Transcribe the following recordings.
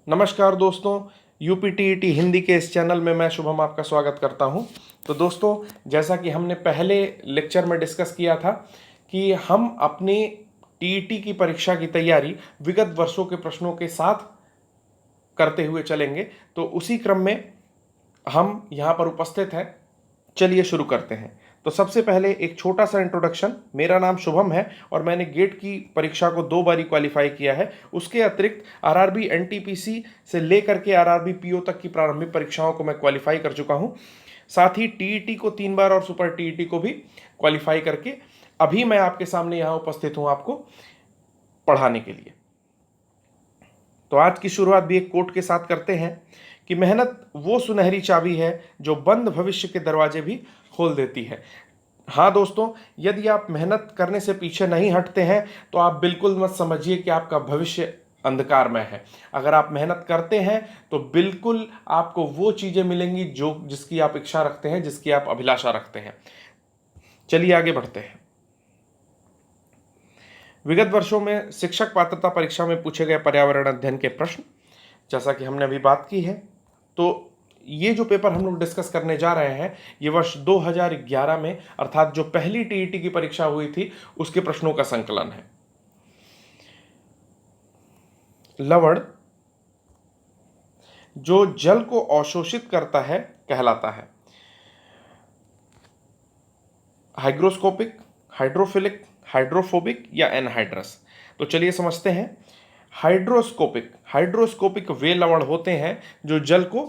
नमस्कार दोस्तों, यूपीटीईटी हिंदी के इस चैनल में मैं शुभम आपका स्वागत करता हूं। तो दोस्तों, जैसा कि हमने पहले लेक्चर में डिस्कस किया था कि हम अपनी टीईटी की परीक्षा की तैयारी विगत वर्षों के प्रश्नों के साथ करते हुए चलेंगे। तो उसी क्रम में हम यहाँ पर उपस्थित हैं। चलिए शुरू करते हैं। तो सबसे पहले एक छोटा सा इंट्रोडक्शन। मेरा नाम शुभम है और मैंने गेट की परीक्षा को 2 बारी क्वालिफाई किया है। उसके अतिरिक्त आरआरबी एनटीपीसी से लेकर के आरआरबी पीओ तक की प्रारंभिक परीक्षाओं को मैं क्वालिफाई कर चुका हूं। साथ ही टीईटी को 3 बार और सुपर टीईटी को भी क्वालिफाई करके अभी मैं आपके सामने यहां उपस्थित हूं आपको पढ़ाने के लिए। तो आज की शुरुआत भी एक कोट के साथ करते हैं कि मेहनत वो सुनहरी चाबी है जो बंद भविष्य के दरवाजे भी खोल देती है। हाँ दोस्तों, यदि आप मेहनत करने से पीछे नहीं हटते हैं तो आप बिल्कुल मत समझिए कि आपका भविष्य अंधकारमय है। अगर आप मेहनत करते हैं तो बिल्कुल आपको वो चीजें मिलेंगी जो जिसकी आप इच्छा रखते हैं, जिसकी आप अभिलाषा रखते हैं। चलिए आगे बढ़ते हैं। विगत वर्षों में शिक्षक पात्रता परीक्षा में पूछे गए पर्यावरण अध्ययन के प्रश्न, जैसा कि हमने अभी बात की है, तो ये जो पेपर हम लोग डिस्कस करने जा रहे हैं ये वर्ष 2011 में अर्थात जो पहली टीईटी की परीक्षा हुई थी उसके प्रश्नों का संकलन है। लवण जो जल को अवशोषित करता है कहलाता है हाइग्रोस्कोपिक, हाइड्रोफिलिक, हाइड्रोफोबिक या एनहाइड्रस। तो चलिए समझते हैं। हाइड्रोस्कोपिक वे लवण होते हैं जो जल को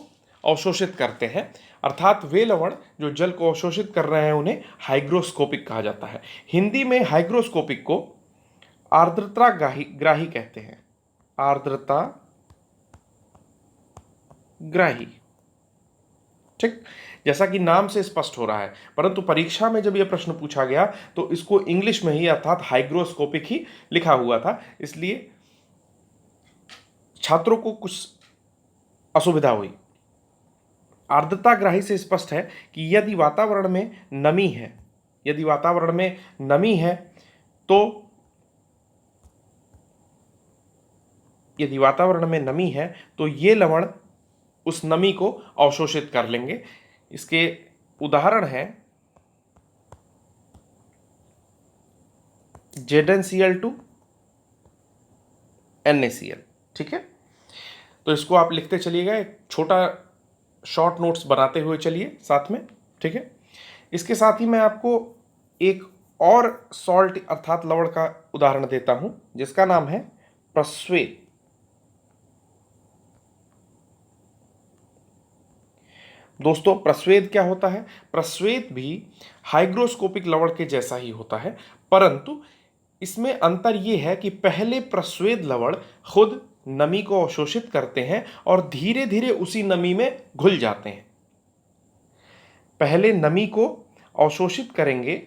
अवशोषित करते हैं, अर्थात वे लवण जो जल को अवशोषित कर रहे हैं उन्हें हाइग्रोस्कोपिक कहा जाता है। हिंदी में हाइग्रोस्कोपिक को आर्द्रता ग्राही कहते हैं। आर्द्रता ग्राही, ठीक, जैसा कि नाम से स्पष्ट हो रहा है। परंतु परीक्षा में जब यह प्रश्न पूछा गया तो इसको इंग्लिश में ही अर्थात हाइग्रोस्कोपिक ही लिखा हुआ था, इसलिए छात्रों को कुछ असुविधा हुई। आर्द्रता ग्राही से स्पष्ट है कि यदि वातावरण में नमी है, यदि वातावरण में नमी है तो यदि वातावरण में नमी है तो ये लवण उस नमी को अवशोषित कर लेंगे। इसके उदाहरण है ZnCl2 NaCl, ठीक है। तो इसको आप लिखते चलिएगा, एक छोटा शॉर्ट नोट्स बनाते हुए चलिए साथ में, ठीक है। इसके साथ ही मैं आपको एक और सॉल्ट अर्थात लवण का उदाहरण देता हूं जिसका नाम है प्रस्वेद। दोस्तों, प्रस्वेद क्या होता है? प्रस्वेद भी हाइग्रोस्कोपिक लवण के जैसा ही होता है, परंतु इसमें अंतर यह है कि पहले प्रस्वेद लवण खुद नमी को अवशोषित करते हैं और धीरे धीरे उसी नमी में घुल जाते हैं। पहले नमी को अवशोषित करेंगे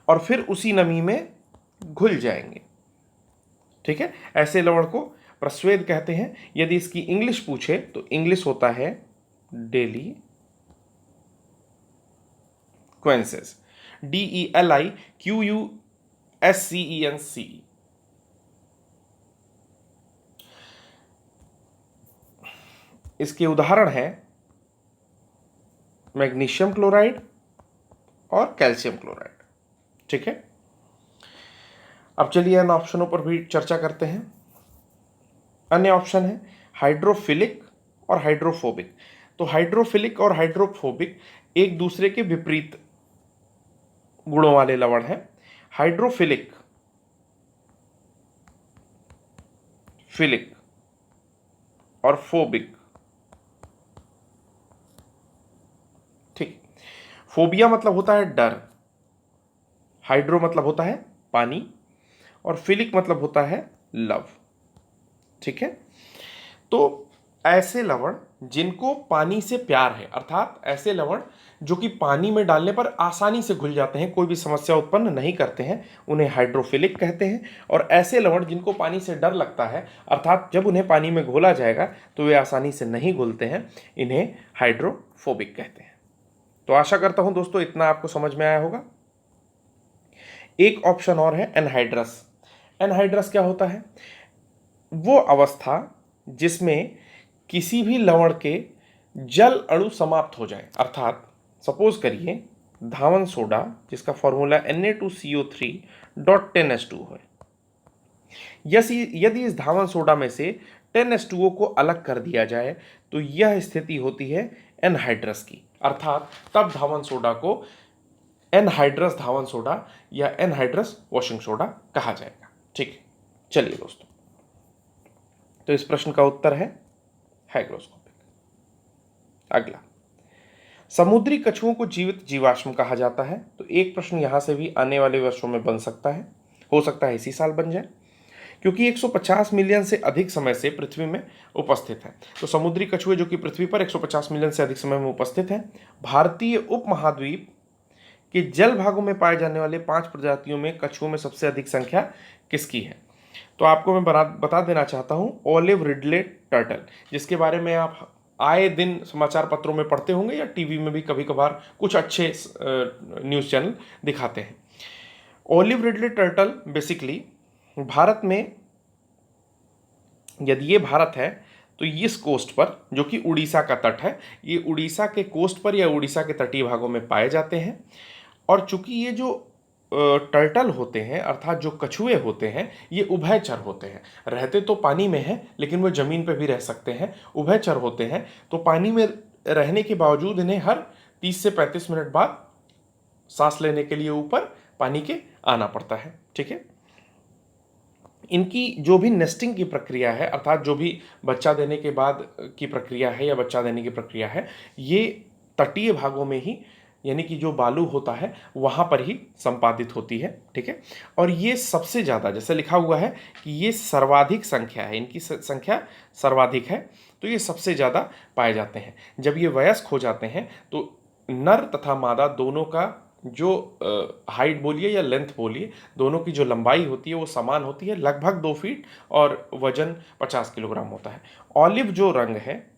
और फिर उसी नमी में घुल जाएंगे, ठीक है। ऐसे लवण को प्रस्वेद कहते हैं। यदि इसकी इंग्लिश पूछे तो इंग्लिश होता है डेली क्वेंसेस, DELIQUSCENCE। इसके उदाहरण हैं मैग्नीशियम क्लोराइड और कैल्शियम क्लोराइड, ठीक है। अब चलिए इन ऑप्शनों पर भी चर्चा करते हैं। अन्य ऑप्शन है हाइड्रोफिलिक और हाइड्रोफोबिक। तो हाइड्रोफिलिक और हाइड्रोफोबिक एक दूसरे के विपरीत गुणों वाले लवण हैं। हाइड्रोफिलिक फिलिक और फोबिक, ठीक। फोबिया मतलब होता है डर, हाइड्रो मतलब होता है पानी और फिलिक मतलब होता है लव, ठीक है। तो ऐसे लवण जिनको पानी से प्यार है, अर्थात ऐसे लवण जो कि पानी में डालने पर आसानी से घुल जाते हैं, कोई भी समस्या उत्पन्न नहीं करते हैं, उन्हें हाइड्रोफिलिक कहते हैं। और ऐसे लवण जिनको पानी से डर लगता है, अर्थात जब उन्हें पानी में घोला जाएगा तो वे आसानी से नहीं घुलते हैं, इन्हें हाइड्रोफोबिक कहते हैं। तो आशा करता हूं दोस्तों इतना आपको समझ में आया होगा। एक ऑप्शन और है एनहाइड्रस। एनहाइड्रस क्या होता है? वो अवस्था जिसमें किसी भी लवण के जल अणु समाप्त हो जाए, अर्थात सपोज करिए धावन सोडा जिसका फॉर्मूला Na2CO3.10H2 है। यदि इस धावन सोडा में से 10H2O को अलग कर दिया जाए तो यह स्थिति होती है एनहाइड्रस की, अर्थात तब धावन सोडा को एनहाइड्रस धावन सोडा या एनहाइड्रस वॉशिंग सोडा कहा जाएगा। ठीक है, चलिए दोस्तों, तो इस प्रश्न का उत्तर है हाइग्रोस्कोपिक। अगला, समुद्री कछुओं को जीवित जीवाश्म कहा जाता है। तो एक प्रश्न यहां से भी आने वाले वर्षों में बन सकता है, हो सकता है इसी साल बन जाए, क्योंकि 150 मिलियन से अधिक समय से पृथ्वी में उपस्थित हैं। तो समुद्री कछुए जो कि पृथ्वी पर 150 मिलियन से अधिक समय में उपस्थित हैं। भारतीय उपमहाद्वीप के जल भागों में पाए जाने वाले 5 प्रजातियों में कछुओं में सबसे अधिक संख्या किसकी है? तो आपको मैं बता देना चाहता हूं ओलिव रिडले टर्टल, जिसके बारे में आप आए दिन समाचार पत्रों में पढ़ते होंगे या टीवी में भी कभी कभार कुछ अच्छे न्यूज़ चैनल दिखाते हैं। Olive Ridley turtle basically Bharat में, यदि ये भारत है तो इस कोस्ट पर, जो कि उड़ीसा का तट है, ये उड़ीसा के कोस्ट पर या उड़ीसा के तटीय भागों में पाए जाते हैं। और चूंकि ये जो टर्टल होते हैं, अर्थात जो कछुए होते हैं, ये उभयचर होते हैं। रहते तो पानी में हैं लेकिन वो जमीन पर भी रह सकते हैं, उभयचर होते हैं। तो पानी में रहने के बावजूद इन्हें हर 30 से 35 मिनट बाद सांस लेने के लिए ऊपर पानी के आना पड़ता है। ठीक है, इनकी जो भी नेस्टिंग की प्रक्रिया है, अर्थात जो भी बच्चा देने के बाद की प्रक्रिया है या बच्चा देने की प्रक्रिया है, ये तटीय भागों में ही, यानी कि जो बालू होता है वहाँ पर ही संपादित होती है। ठीक है, और ये सबसे ज़्यादा, जैसे लिखा हुआ है कि ये सर्वाधिक संख्या है, इनकी संख्या सर्वाधिक है, तो ये सबसे ज़्यादा पाए जाते हैं। जब ये वयस्क हो जाते हैं तो नर तथा मादा दोनों का जो हाइट बोलिए या लेंथ बोलिए, दोनों की जो लंबाई होती है वो समान होती है, लगभग 2 फीट, और वजन 50 किलोग्राम होता है। ऑलिव जो रंग है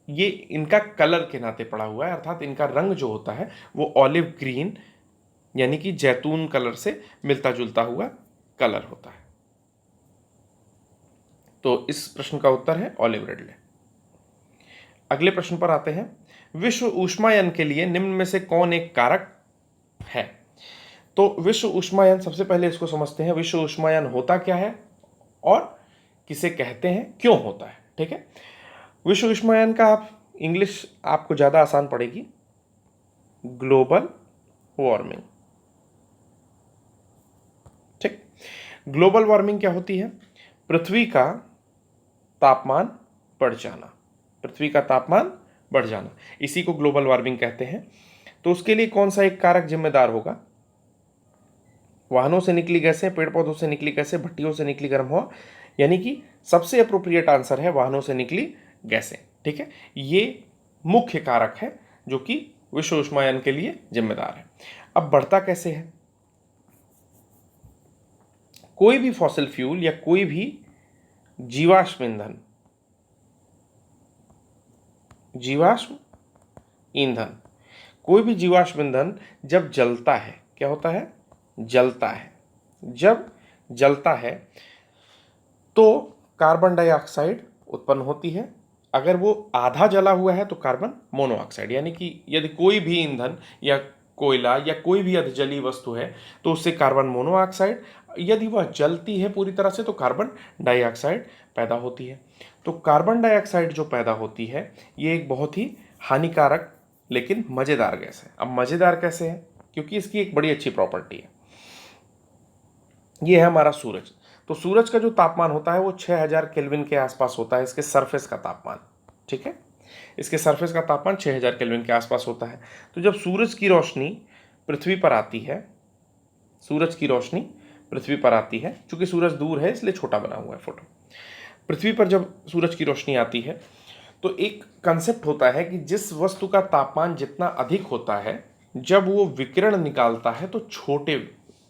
ये इनका कलर के नाते पड़ा हुआ है, अर्थात इनका रंग जो होता है वो ऑलिव ग्रीन, यानी कि जैतून कलर से मिलता जुलता हुआ कलर होता है। तो इस प्रश्न का उत्तर है ऑलिव रिडले। अगले प्रश्न पर आते हैं, विश्व ऊष्मायन के लिए निम्न में से कौन एक कारक है? तो विश्व ऊष्मायन, सबसे पहले इसको समझते हैं, विश्व ऊष्मायन होता क्या है और किसे कहते हैं, क्यों होता है। ठीक है, विश्व ऊष्मायन का आप इंग्लिश आपको ज़्यादा आसान पड़ेगी, ग्लोबल वार्मिंग। ठीक, ग्लोबल वार्मिंग क्या होती है? पृथ्वी का तापमान बढ़ जाना, पृथ्वी का तापमान बढ़ जाना, इसी को ग्लोबल वार्मिंग कहते हैं। तो उसके लिए कौन सा एक कारक जिम्मेदार होगा? वाहनों से निकली गैसें, पेड़ पौधों से निकली गैसें, भट्टियों से निकली गर्म हवा, यानी कि सबसे अप्रोप्रिएट आंसर है वाहनों से निकली गैसें। ठीक है, ये मुख्य कारक है जो कि विश्व ऊष्मायन के लिए जिम्मेदार है। अब बढ़ता कैसे है? कोई भी फॉसिल फ्यूल या कोई भी जीवाश्म ईंधन, जीवाश्म ईंधन, कोई भी जीवाश्म ईंधन जब जलता है, क्या होता है? जलता है। जब जलता है तो कार्बन डाइऑक्साइड उत्पन्न होती है। अगर वो आधा जला हुआ है तो कार्बन मोनोऑक्साइड, यानी कि यदि कोई भी ईंधन या कोयला या कोई भी अधजलीय वस्तु है तो उससे कार्बन मोनोऑक्साइड, यदि वह जलती है पूरी तरह से तो कार्बन डाइऑक्साइड पैदा होती है। तो कार्बन डाइऑक्साइड जो पैदा होती है ये एक बहुत ही हानिकारक लेकिन मज़ेदार गैस है। अब मज़ेदार कैसे है? क्योंकि इसकी एक बड़ी अच्छी प्रॉपर्टी है। ये है हमारा सूरज। तो सूरज का जो तापमान होता है वो 6000 केल्विन के आसपास होता है, इसके सरफेस का तापमान। ठीक है, इसके सरफेस का तापमान 6000 केल्विन के आसपास होता है। तो जब सूरज की रोशनी पृथ्वी पर आती है, सूरज की रोशनी पृथ्वी पर आती है, चूंकि सूरज दूर है इसलिए छोटा बना हुआ है फोटो। पृथ्वी पर जब सूरज की रोशनी आती है तो एक कंसेप्ट होता है कि जिस वस्तु का तापमान जितना अधिक होता है, जब वो विकिरण निकालता है तो छोटे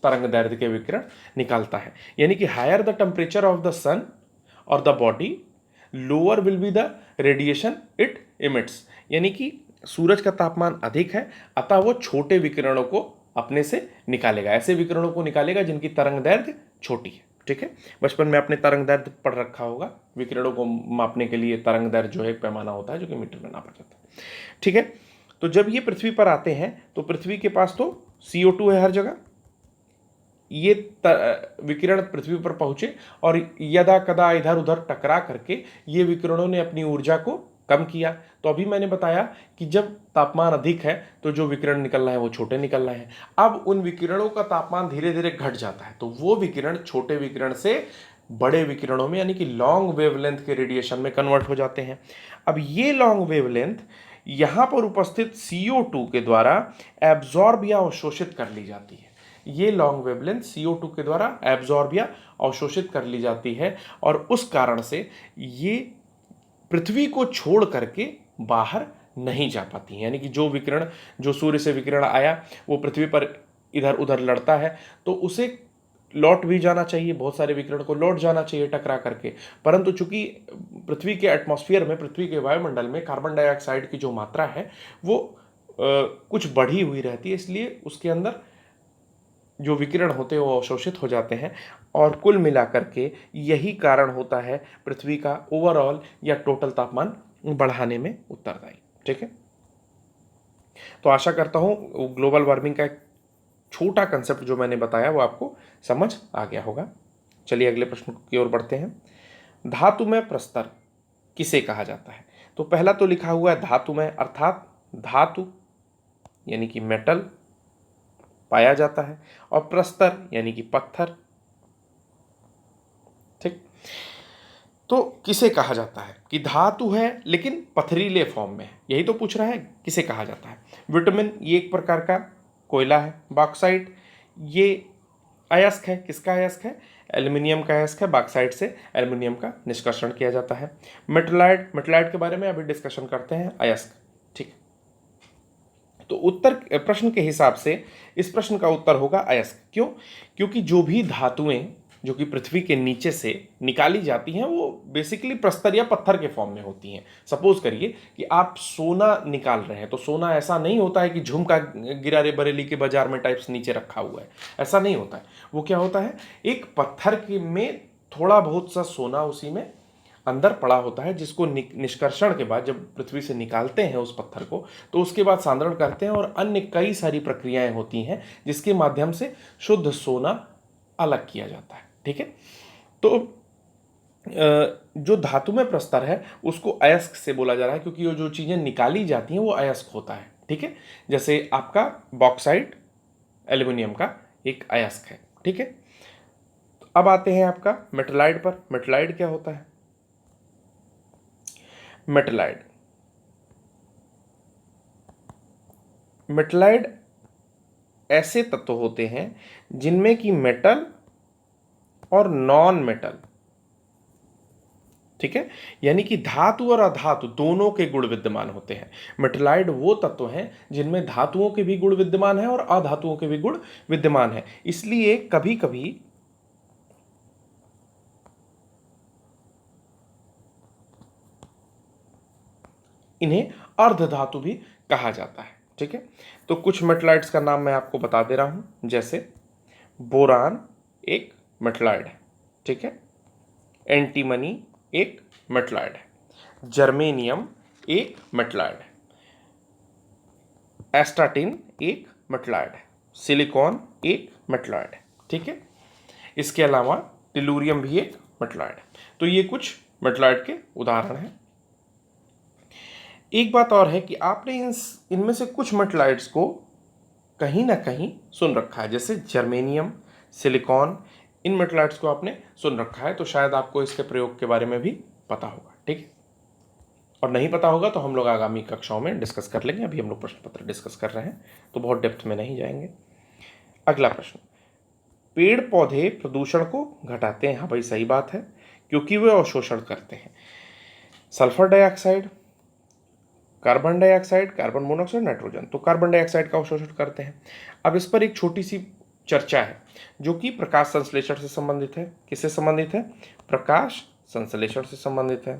तरंग दैर्ध्य के विकिरण निकालता है। यानी कि higher the temperature of the sun और the body, lower will be the radiation it emits. यानी कि सूरज का तापमान अधिक है अतः वो छोटे विकिरणों को अपने से निकालेगा, ऐसे विकिरणों को निकालेगा जिनकी तरंग दैर्ध्य छोटी है। ठीक है, बचपन में आपने तरंग दैर्ध्य पढ़ रखा होगा, विकिरणों को मापने के लिए तरंग दैर्ध्य जो है एक पैमाना होता है जो कि मीटर में नापा जाता है। ठीक है, तो जब ये पृथ्वी पर आते हैं तो पृथ्वी के पास तो CO2 है हर जगह, ये विकिरण पृथ्वी पर पहुंचे और यदा कदा इधर उधर टकरा करके ये विकिरणों ने अपनी ऊर्जा को कम किया। तो अभी मैंने बताया कि जब तापमान अधिक है तो जो विकिरण निकल रहा है वो छोटे निकल रहे हैं। अब उन विकिरणों का तापमान धीरे धीरे घट जाता है तो वो विकिरण छोटे विकिरण से बड़े विकिरणों में यानी कि लॉन्ग वेवलेंथ के रेडिएशन में कन्वर्ट हो जाते हैं। अब ये लॉन्ग वेवलेंथ यहां पर उपस्थित CO2 के द्वारा एब्जॉर्ब या अवशोषित कर ली जाती है। ये लॉन्ग वेवलेंथ CO2 के द्वारा एब्जॉर्ब या अवशोषित कर ली जाती है और उस कारण से ये पृथ्वी को छोड़ करके बाहर नहीं जा पाती हैं। यानी कि जो विकिरण, जो सूर्य से विकिरण आया वो पृथ्वी पर इधर उधर लड़ता है तो उसे लौट भी जाना चाहिए, बहुत सारे विकिरण को लौट जाना चाहिए टकरा करके, परंतु चूंकि पृथ्वी के एटमॉस्फेयर में, पृथ्वी के वायुमंडल में कार्बन डाइऑक्साइड की जो मात्रा है वो कुछ बढ़ी हुई रहती है, इसलिए उसके अंदर जो विकिरण होते हैं वो अवशोषित हो जाते हैं और कुल मिलाकर के यही कारण होता है पृथ्वी का ओवरऑल या टोटल तापमान बढ़ाने में उत्तरदायी। ठीक है, तो आशा करता हूं ग्लोबल वार्मिंग का एक छोटा कंसेप्ट जो मैंने बताया वो आपको समझ आ गया होगा। चलिए अगले प्रश्न की ओर बढ़ते हैं। धातुमय प्रस्तर किसे कहा जाता है? तो पहला तो लिखा हुआ है धातुमय, अर्थात धातु यानी कि मेटल पाया जाता है, और प्रस्तर यानी कि पत्थर। ठीक, तो किसे कहा जाता है कि धातु है लेकिन पथरीले फॉर्म में है, यही तो पूछ रहा है किसे कहा जाता है। विटामिन ये एक प्रकार का कोयला है। बॉक्साइट ये अयस्क है, किसका अयस्क है? एल्युमिनियम का अयस्क है। बॉक्साइट से एल्युमिनियम का निष्कर्षण किया जाता है। मेटलाइट, मेटलाइट के बारे में अभी डिस्कशन करते हैं, अयस्क। ठीक, तो उत्तर प्रश्न के हिसाब से इस प्रश्न का उत्तर होगा अयस्क। क्यों? क्योंकि जो भी धातुएं जो कि पृथ्वी के नीचे से निकाली जाती हैं वो बेसिकली प्रस्तर या पत्थर के फॉर्म में होती हैं। सपोज करिए कि आप सोना निकाल रहे हैं तो सोना ऐसा नहीं होता है कि झुमका गिरा रे बरेली के बाजार में टाइप्स नीचे रखा हुआ है, ऐसा नहीं होता है। वो क्या होता है, एक पत्थर के में थोड़ा बहुत सा सोना उसी में अंदर पड़ा होता है, जिसको निष्कर्षण के बाद जब पृथ्वी से निकालते हैं उस पत्थर को तो उसके बाद सांद्रण करते हैं और अन्य कई सारी प्रक्रियाएं होती हैं जिसके माध्यम से शुद्ध सोना अलग किया जाता है। ठीक है, तो जो धातु में प्रस्तर है उसको अयस्क से बोला जा रहा है क्योंकि वो जो चीजें निकाली जाती हैं वो अयस्क होता है। ठीक है, जैसे आपका बॉक्साइट एल्युमिनियम का एक अयस्क है। ठीक है, अब आते हैं आपका मेटलाइड पर। मेटलाइड क्या होता है? मेटलाइड, मेटलाइड ऐसे तत्व होते हैं जिनमें कि मेटल और नॉन मेटल, ठीक है, यानी कि धातु और अधातु दोनों के गुण विद्यमान होते हैं। मेटलाइड वो तत्व हैं जिनमें धातुओं के भी गुण विद्यमान है और अधातुओं के भी गुण विद्यमान है। इसलिए कभी कभी इन्हें अर्धधातु भी कहा जाता है। ठीक है, तो कुछ मेटलाइड्स का नाम मैं आपको बता दे रहा हूं, जैसे बोरान एक मेटलाइड है। ठीक है, एंटीमनी एक मेटलाइड है, जर्मेनियम एक मेटलाइड है, एस्टाटिन एक मेटलाइड है, सिलिकॉन एक मेटलाइड है। ठीक है, इसके अलावा टेलुरियम भी एक मेटलाइड है। तो ये कुछ मेटलाइड के उदाहरण हैं। एक बात और है कि आपने इनमें से कुछ मेटलाइड्स को कहीं ना कहीं सुन रखा है, जैसे जर्मेनियम, सिलिकॉन, इन मेटलाइड्स को आपने सुन रखा है, तो शायद आपको इसके प्रयोग के बारे में भी पता होगा। ठीक है, और नहीं पता होगा तो हम लोग आगामी कक्षाओं में डिस्कस कर लेंगे। अभी हम लोग प्रश्न पत्र डिस्कस कर रहे हैं तो बहुत डेप्थ में नहीं जाएंगे। अगला प्रश्न, पेड़ पौधे प्रदूषण को घटाते हैं। हाँ भाई, सही बात है, क्योंकि वे अवशोषण करते हैं sulphur dioxide, carbon dioxide, carbon monoxide, nitrogen. तो कार्बन डाइऑक्साइड का अवशोषण करते हैं। अब इस पर एक छोटी सी चर्चा है जो कि प्रकाश संश्लेषण से संबंधित है। किससे संबंधित है? प्रकाश संश्लेषण से संबंधित है।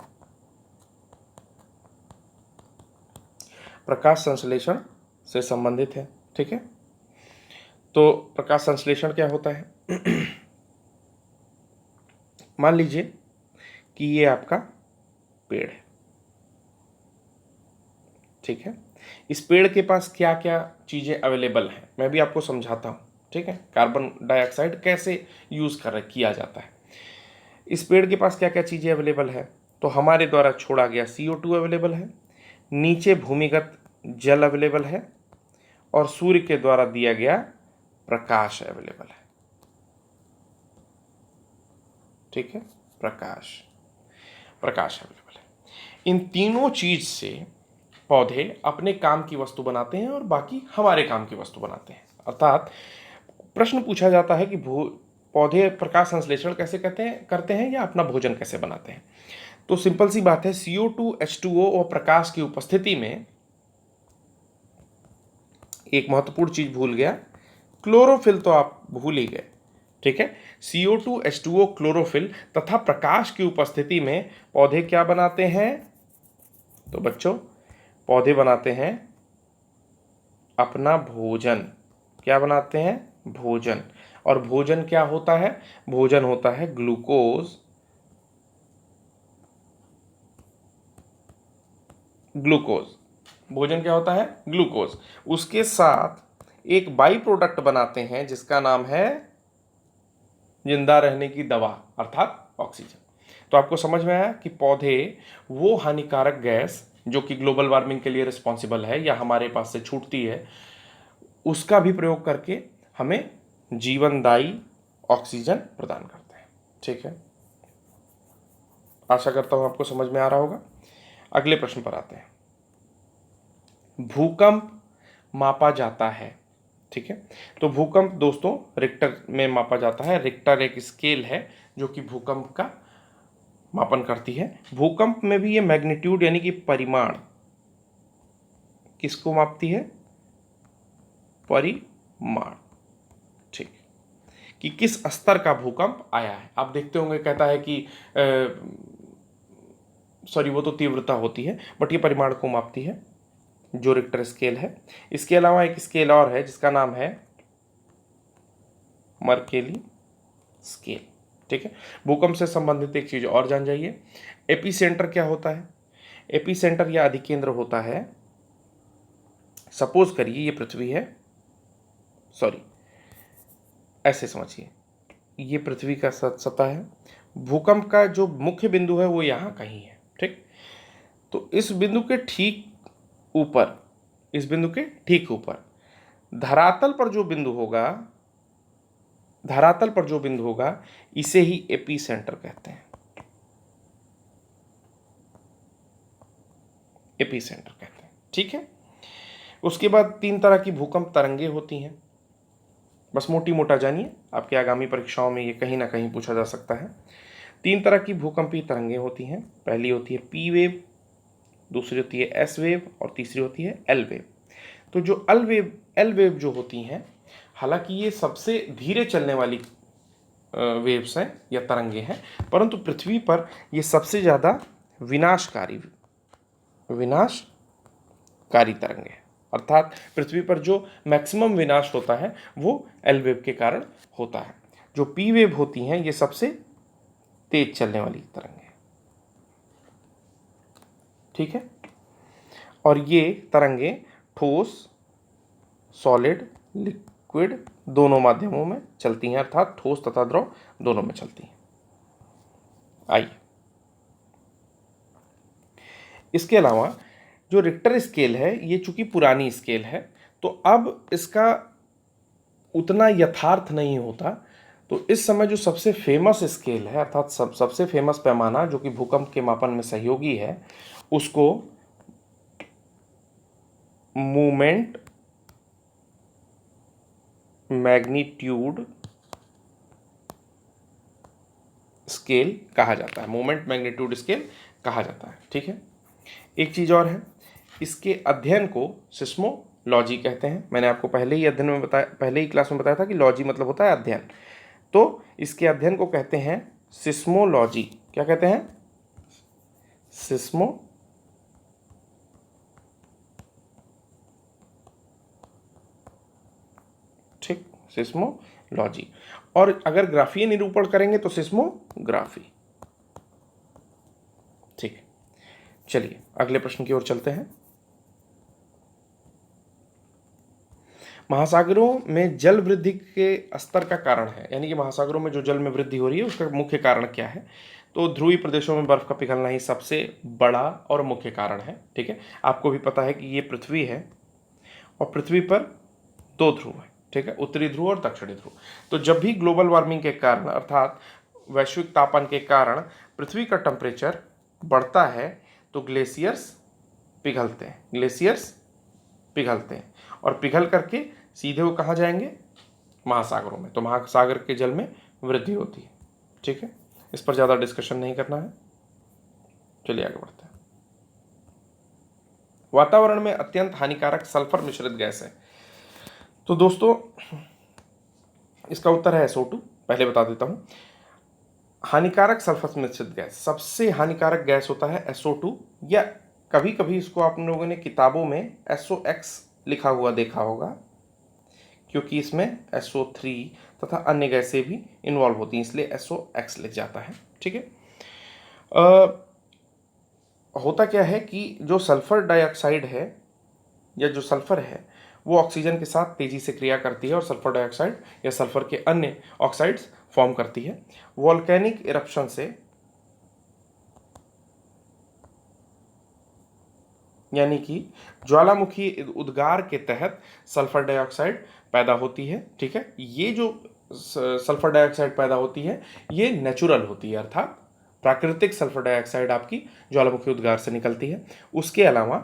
प्रकाश संश्लेषण से संबंधित है। ठीक है, तो प्रकाश संश्लेषण क्या होता है? मान लीजिए कि ये आपका पेड़ है, ठीक है। इस पेड़ के पास क्या क्या चीज़ें अवेलेबल हैं मैं भी आपको समझाता हूँ, ठीक है। कार्बन डाइऑक्साइड कैसे यूज़ किया जाता है। इस पेड़ के पास क्या क्या चीज़ें अवेलेबल है, तो हमारे द्वारा छोड़ा गया CO2 अवेलेबल है, नीचे भूमिगत जल अवेलेबल है, और सूर्य के द्वारा दिया गया प्रकाश अवेलेबल है, ठीक है। प्रकाश प्रकाश अवेलेबल है। इन तीनों चीज से पौधे अपने काम की वस्तु बनाते हैं और बाकी हमारे काम की वस्तु बनाते हैं। अर्थात प्रश्न पूछा जाता है कि पौधे प्रकाश संश्लेषण कैसे करते हैं या अपना भोजन कैसे बनाते हैं। तो सिंपल सी बात है, CO2 H2O और प्रकाश की उपस्थिति में एक महत्वपूर्ण चीज भूल गया, क्लोरोफिल तो आप भूल ही गए, ठीक है। CO2 H2O क्लोरोफिल तथा प्रकाश की उपस्थिति में पौधे क्या बनाते हैं? तो बच्चों, पौधे बनाते हैं अपना भोजन। क्या बनाते हैं? भोजन। और भोजन क्या होता है? भोजन होता है ग्लूकोज। ग्लूकोज भोजन क्या होता है? ग्लूकोज। उसके साथ एक बाई प्रोडक्ट बनाते हैं जिसका नाम है जिंदा रहने की दवा, अर्थात ऑक्सीजन। तो आपको समझ में आया कि पौधे वो हानिकारक गैस जो कि ग्लोबल वार्मिंग के लिए रिस्पॉन्सिबल है या हमारे पास से छूटती है, उसका भी प्रयोग करके हमें जीवनदायी ऑक्सीजन प्रदान करते हैं, ठीक है। आशा करता हूं आपको समझ में आ रहा होगा। अगले प्रश्न पर आते हैं। भूकंप मापा जाता है, ठीक है। तो भूकंप दोस्तों रिक्टर में मापा जाता है। रिक्टर एक स्केल है जो कि भूकंप का मापन करती है। भूकंप में भी ये मैग्नीट्यूड यानी कि परिमाण किसको मापती है? परिमाण, ठीक। कि किस स्तर का भूकंप आया है। आप देखते होंगे कहता है कि सॉरी वो तो तीव्रता होती है, बट ये परिमाण को मापती है जो रिक्टर स्केल है। इसके अलावा एक स्केल और है जिसका नाम है मर्केली स्केल, ठीक है। भूकंप से संबंधित एक चीज और जान जाइए, एपीसेंटर क्या होता है? एपीसेंटर या अधिकेंद्र होता है, सपोज करिए ये पृथ्वी है, सॉरी ऐसे समझिए, ये पृथ्वी का सतह है, भूकंप का जो मुख्य बिंदु है वो यहाँ कहीं है, ठीक। तो इस बिंदु के ठीक ऊपर, इस बिंदु के ठीक ऊपर धरातल पर जो बिंदु होगा, धरातल पर जो बिंदु होगा इसे ही एपीसेंटर कहते हैं। एपीसेंटर कहते हैं, ठीक है। उसके बाद 3 तरह की भूकंप तरंगे होती हैं, बस मोटी मोटा जानिए, आपके आगामी परीक्षाओं में ये कहीं ना कहीं पूछा जा सकता है। 3 तरह की भूकंपीय तरंगे होती हैं। पहली होती है पी वेव, दूसरी होती है एस वेव और तीसरी होती है एल वेव। तो जो एल वेव जो होती हैं, हालांकि ये सबसे धीरे चलने वाली वेव्स हैं या तरंगे हैं, परंतु पृथ्वी पर ये सबसे ज़्यादा विनाशकारी तरंगे हैं। अर्थात पृथ्वी पर जो मैक्सिमम विनाश होता है वो एल वेव के कारण होता है। जो पी वेव होती हैं ये सबसे तेज चलने वाली तरंगे हैं, ठीक है। और ये तरंगे ठोस, सॉलिड, लिक्विड दोनों माध्यमों में चलती हैं, अर्थात ठोस तथा द्रव दोनों में चलती हैं। आइए, इसके अलावा जो रिक्टर स्केल है ये चूंकि पुरानी स्केल है तो अब इसका उतना यथार्थ नहीं होता। तो इस समय जो सबसे फेमस स्केल है, अर्थात सबसे फेमस पैमाना जो कि भूकंप के मापन में सहयोगी है, उसको मोमेंट मैग्नीट्यूड स्केल कहा जाता है। मोमेंट मैग्नीट्यूड स्केल कहा जाता है, ठीक है। एक चीज और है, इसके अध्ययन को सिस्मोलॉजी कहते हैं। मैंने आपको पहले ही अध्ययन में बताया, पहले ही क्लास में बताया था कि लॉजी मतलब होता है अध्ययन। तो इसके अध्ययन को कहते हैं सिस्मोलॉजी। क्या कहते हैं? ठीक, सिस्मोलॉजी। और अगर ग्राफीय निरूपण करेंगे तो सिस्मोग्राफी। ठीक है, चलिए अगले प्रश्न की ओर चलते हैं। महासागरों में जल वृद्धि के स्तर का कारण है, यानी कि महासागरों में जो जल में वृद्धि हो रही है उसका मुख्य कारण क्या है? तो ध्रुवीय प्रदेशों में बर्फ का पिघलना ही सबसे बड़ा और मुख्य कारण है। ठीक है, आपको भी पता है कि ये पृथ्वी है और पृथ्वी पर दो ध्रुव है। ठीक है, उत्तरी ध्रुव और दक्षिणी ध्रुव। तो जब भी ग्लोबल वार्मिंग के कारण अर्थात वैश्विक तापन के कारण पृथ्वी का टेम्परेचर बढ़ता है तो ग्लेशियर्स पिघलते हैं, ग्लेशियर्स पिघलते हैं और पिघल करके सीधे वो कहाँ जाएंगे? महासागरों में। तो महासागर के जल में वृद्धि होती है। ठीक है, इस पर ज़्यादा डिस्कशन नहीं करना है, चलिए आगे बढ़ते हैं। वातावरण में अत्यंत हानिकारक सल्फर मिश्रित गैस है। तो दोस्तों इसका उत्तर है SO2। पहले बता देता हूं, हानिकारक सल्फर मिश्रित गैस, सबसे हानिकारक गैस होता है SO2, या कभी कभी इसको आप लोगों ने किताबों में SOX लिखा हुआ देखा होगा, क्योंकि इसमें SO3 तथा अन्य गैसें भी इन्वॉल्व होती हैं, इसलिए SOX लिख जाता है। ठीक है, होता क्या है कि जो सल्फर डाइऑक्साइड है या जो सल्फर है वो ऑक्सीजन के साथ तेजी से क्रिया करती है और सल्फर डाइऑक्साइड या सल्फर के अन्य ऑक्साइड्स फॉर्म करती है। वोल्केनिक इरप्शन से, यानी कि ज्वालामुखी उद्गार के तहत सल्फर डाइऑक्साइड पैदा होती है। ठीक है, ये जो सल्फर डाइऑक्साइड पैदा होती है ये नेचुरल होती है, अर्थात प्राकृतिक सल्फर डाइऑक्साइड आपकी ज्वालामुखी उद्गार से निकलती है। उसके अलावा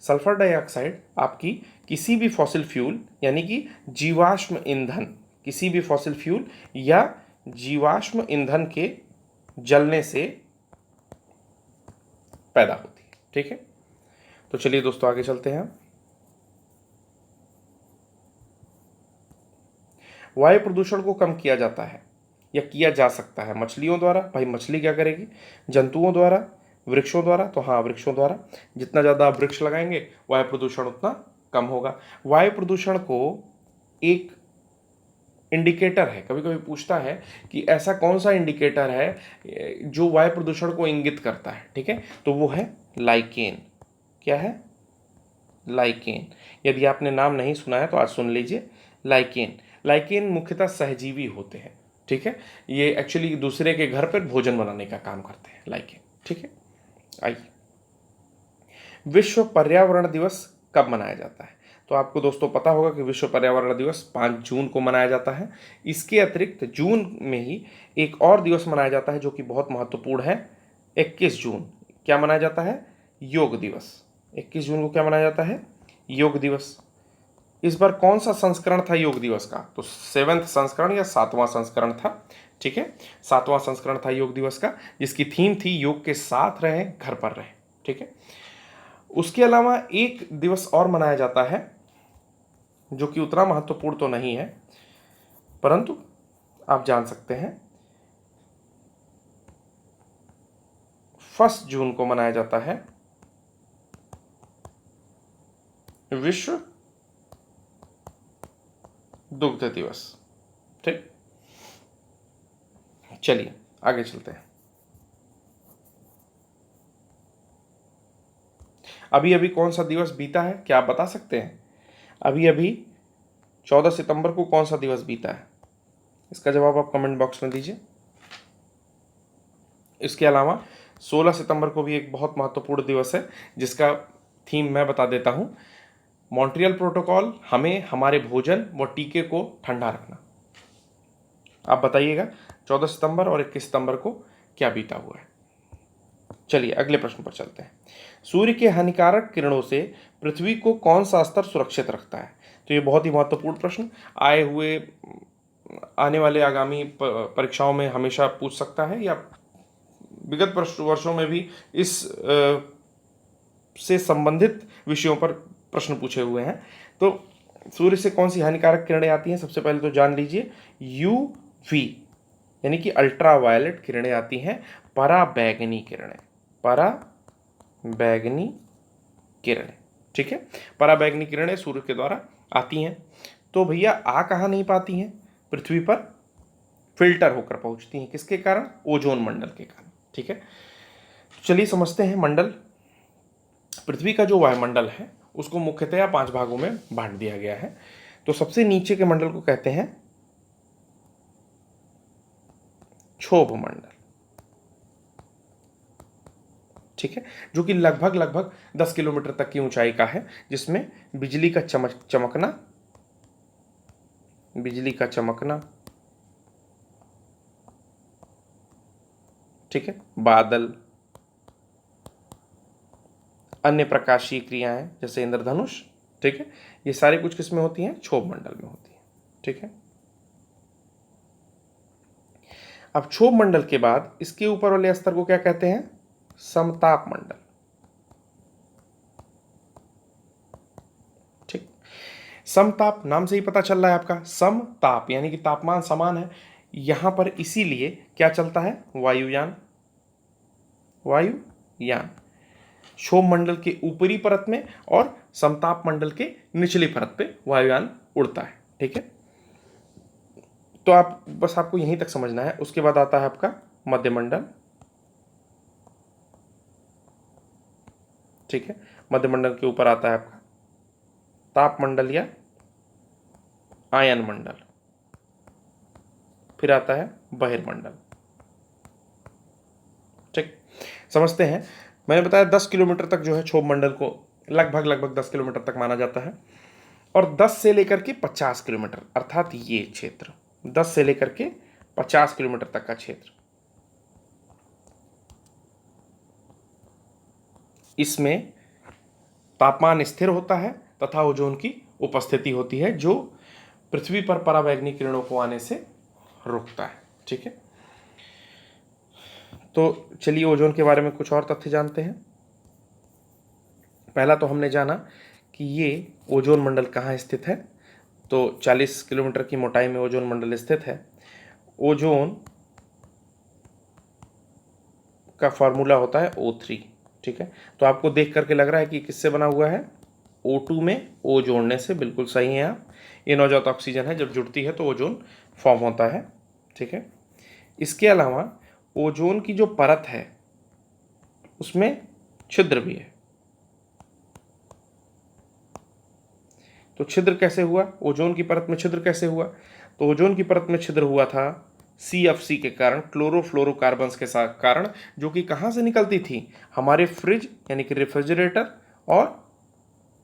सल्फर डाइऑक्साइड आपकी किसी भी फॉसिल फ्यूल, यानी कि जीवाश्म ईंधन, किसी भी फॉसिल फ्यूल या जीवाश्म ईंधन के जलने से पैदा होती है। ठीक है, तो चलिए दोस्तों आगे चलते हैं। वायु प्रदूषण को कम किया जाता है या किया जा सकता है मछलियों द्वारा। भाई मछली क्या करेगी? जंतुओं द्वारा, वृक्षों द्वारा। तो हाँ, वृक्षों द्वारा। जितना ज़्यादा आप वृक्ष लगाएंगे वायु प्रदूषण उतना कम होगा। वायु प्रदूषण को एक इंडिकेटर है, कभी कभी पूछता है कि ऐसा कौन सा इंडिकेटर है जो वायु प्रदूषण को इंगित करता है। ठीक है, तो वो है लाइकेन। क्या है? लाइकेन। यदि आपने नाम नहीं सुना है तो आज सुन लीजिए, लाइकेन। लाइकेन मुख्यतः सहजीवी होते हैं। ठीक है, ये एक्चुअली दूसरे के घर पर भोजन बनाने का काम करते हैं, लाइकेन। ठीक है, आइए, विश्व पर्यावरण दिवस कब मनाया जाता है? तो आपको दोस्तों पता होगा कि विश्व पर्यावरण दिवस 5 जून को मनाया जाता है। इसके अतिरिक्त जून में ही एक और दिवस मनाया जाता है जो कि बहुत महत्वपूर्ण है, 21 जून। क्या मनाया जाता है? योग दिवस। 21 जून को क्या मनाया जाता है? योग दिवस। इस बार कौन सा संस्करण था योग दिवस का? तो 7वां संस्करण या 7वां संस्करण था। ठीक है, 7वां संस्करण था योग दिवस का, जिसकी थीम थी योग के साथ रहें, घर पर रहें। ठीक है, उसके अलावा एक दिवस और मनाया जाता है जो कि उतना महत्वपूर्ण तो नहीं है, परंतु आप जान सकते हैं। 1 जून को मनाया जाता है विश्व दुग्ध दिवस। ठीक, चलिए आगे चलते हैं। अभी अभी कौन सा दिवस बीता है, क्या आप बता सकते हैं? अभी अभी 14 सितंबर को कौन सा दिवस बीता है? इसका जवाब आप कमेंट बॉक्स में दीजिए। इसके अलावा 16 सितंबर को भी एक बहुत महत्वपूर्ण दिवस है जिसका थीम मैं बता देता हूं, मॉन्ट्रियल प्रोटोकॉल, हमें हमारे भोजन व टीके को ठंडा रखना। आप बताइएगा 14 सितंबर और 21 सितंबर को क्या बीता हुआ है। चलिए अगले प्रश्न पर चलते हैं। सूर्य के हानिकारक किरणों से पृथ्वी को कौन सा स्तर सुरक्षित रखता है? तो ये बहुत ही महत्वपूर्ण प्रश्न आने वाले आगामी परीक्षाओं में हमेशा पूछ सकता है, या विगत वर्षों में भी इस से संबंधित विषयों पर प्रश्न पूछे हुए हैं। तो सूर्य से कौन सी हानिकारक किरणें आती हैं? सबसे पहले तो जान लीजिए, UV यानी कि अल्ट्रावायलेट किरणें आती हैं, पराबैंगनी किरणें, पराबैंगनी किरणें। ठीक है, पराबैंगनी किरणें सूर्य के द्वारा आती हैं। तो भैया आ कहाँ नहीं पाती हैं? पृथ्वी पर फिल्टर होकर पहुंचती हैं। किसके कारण? ओजोन मंडल के कारण। ठीक है, चलिए समझते हैं मंडल। पृथ्वी का जो वायुमंडल है उसको मुख्यतया 5 भागों में बांट दिया गया है। तो सबसे नीचे के मंडल को कहते हैं क्षोभ मंडल। ठीक है, जो कि लगभग 10 किलोमीटर तक की ऊंचाई का है, जिसमें बिजली का चमकना, ठीक है, बादल, अन्य प्रकाशीय क्रियाएं जैसे इंद्रधनुष, ठीक है, ये सारी कुछ किस में होती हैं? क्षोभ मंडल में होती है। ठीक है, अब क्षोभ मंडल के बाद इसके ऊपर वाले स्तर को क्या कहते हैं? समताप मंडल। ठीक, समताप नाम से ही पता चल रहा है आपका, समताप यानी कि तापमान समान है। यहां पर इसीलिए क्या चलता है? वायुयान। क्षोभ मंडल के ऊपरी परत में और समताप मंडल के निचली परत पे वायुयान उड़ता है। ठीक है, तो आपको यहीं तक समझना है। उसके बाद आता है आपका मध्यमंडल। ठीक है, मध्यमंडल के ऊपर आता है आपका तापमंडल या आयन मंडल। फिर आता है बहिर्मंडल। ठीक, समझते हैं। मैंने बताया 10 किलोमीटर तक जो है क्षोभ मंडल को लगभग 10 किलोमीटर तक माना जाता है। और 10 से लेकर के 50 किलोमीटर, अर्थात ये क्षेत्र 10 से लेकर के 50 किलोमीटर तक का क्षेत्र, इसमें तापमान स्थिर होता है तथा ओजोन की उपस्थिति होती है, जो पृथ्वी पर पराबैंगनी किरणों को आने से रोकता है। ठीक है, तो चलिए ओजोन के बारे में कुछ और तथ्य जानते हैं। पहला तो हमने जाना कि ये ओजोन मंडल कहाँ स्थित है। तो 40 किलोमीटर की मोटाई में ओजोन मंडल स्थित है। ओजोन का फॉर्मूला होता है O3। ठीक है, तो आपको देख करके लग रहा है कि किससे बना हुआ है? O2 में O जोड़ने से। बिल्कुल सही है आप। ये नवजात ऑक्सीजन है, जब जुड़ती है तो ओजोन फॉर्म होता है। ठीक है, इसके अलावा ओजोन की जो परत है उसमें छिद्र भी है। तो छिद्र कैसे हुआ? ओजोन की परत में छिद्र कैसे हुआ? तो ओजोन की परत में छिद्र हुआ था CFC के कारण, क्लोरोफ्लोरोकार्बन्स के साथ कारण, जो कि कहाँ से निकलती थी? हमारे फ्रिज यानी कि रेफ्रिजरेटर और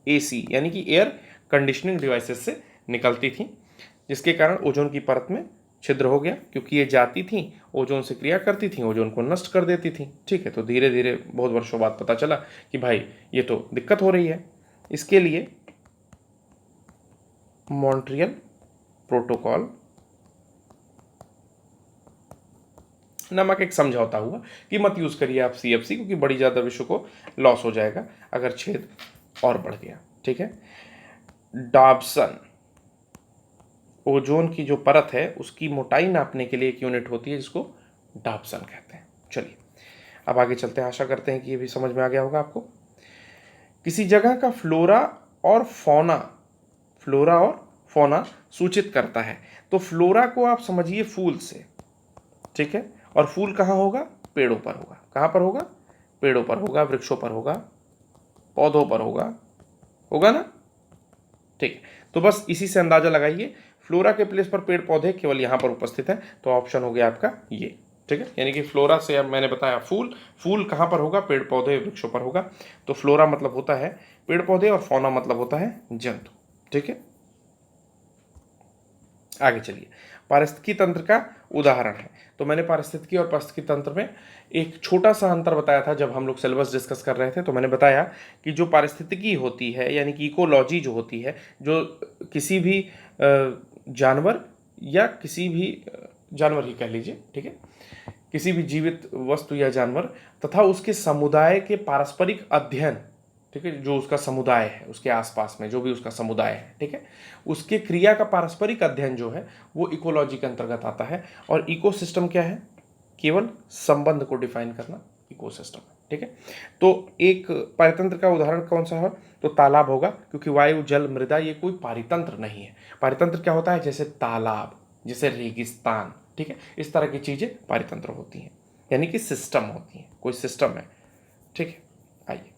AC यानी कि एयर कंडीशनिंग डिवाइसेस से निकलती थी, जिसके कारण ओजोन की परत में छिद्र हो गया। क्योंकि ये जाती थी, ओजोन से क्रिया करती थी, ओजोन को नष्ट कर देती थी। ठीक है, तो धीरे धीरे बहुत वर्षों बाद पता चला कि भाई ये तो दिक्कत हो रही है। इसके लिए मॉन्ट्रियल प्रोटोकॉल नामक एक समझौता हुआ कि मत यूज करिए आप CFC, क्योंकि बड़ी ज़्यादा विश्व को लॉस हो जाएगा अगर छेद और बढ़ गया। ठीक है, डॉब्सन, ओजोन की जो परत है उसकी मोटाई नापने के लिए एक यूनिट होती है जिसको डॉब्सन कहते हैं। चलिए अब आगे चलते हैं। आशा करते हैं कि ये भी समझ में आ गया होगा आपको। किसी जगह का फ्लोरा और फौना सूचित करता है। तो फ्लोरा को आप समझिए फूल से। ठीक है, और फूल कहाँ होगा? पेड़ों पर होगा। कहाँ पर होगा? पेड़ों पर होगा, वृक्षों पर होगा, पौधों पर होगा ना। ठीक है, तो बस इसी से अंदाजा लगाइए फ्लोरा के प्लेस पर पेड़ पौधे केवल यहाँ पर उपस्थित है। तो ऑप्शन हो गया आपका ये। ठीक है, यानी कि फ्लोरा से अब मैंने बताया फूल कहाँ पर होगा? पेड़ पौधे वृक्षों पर होगा। तो फ्लोरा मतलब होता है पेड़ पौधे और फौना मतलब होता है जंतु। ठीक है, आगे चलिए। पारिस्थितिकी तंत्र का उदाहरण है। तो मैंने पारिस्थितिकी और पारिस्थितिकी तंत्र में एक छोटा सा अंतर बताया था जब हम लोग सिलेबस डिस्कस कर रहे थे। तो मैंने बताया कि जो पारिस्थितिकी होती है यानी कि इकोलॉजी जो होती है, जो किसी भी जानवर या किसी भी जानवर ही कह लीजिए, ठीक है, किसी भी जीवित वस्तु या जानवर तथा उसके समुदाय के पारस्परिक अध्ययन, ठीक है, जो उसका समुदाय है, उसके आसपास में जो भी उसका समुदाय है, ठीक है, उसके क्रिया का पारस्परिक अध्ययन जो है वो इकोलॉजी के अंतर्गत आता है। और इकोसिस्टम क्या है? केवल संबंध को डिफाइन करना इकोसिस्टम है। ठीक है। तो एक पारितंत्र का उदाहरण कौन सा है, तो तालाब होगा, क्योंकि वायु जल मृदा ये कोई पारितंत्र नहीं है। पारितंत्र क्या होता है, जैसे तालाब, जैसे रेगिस्तान, ठीक है, इस तरह की चीजें पारितंत्र होती हैं, यानी कि सिस्टम होती हैं, कोई सिस्टम है, ठीक है। आइए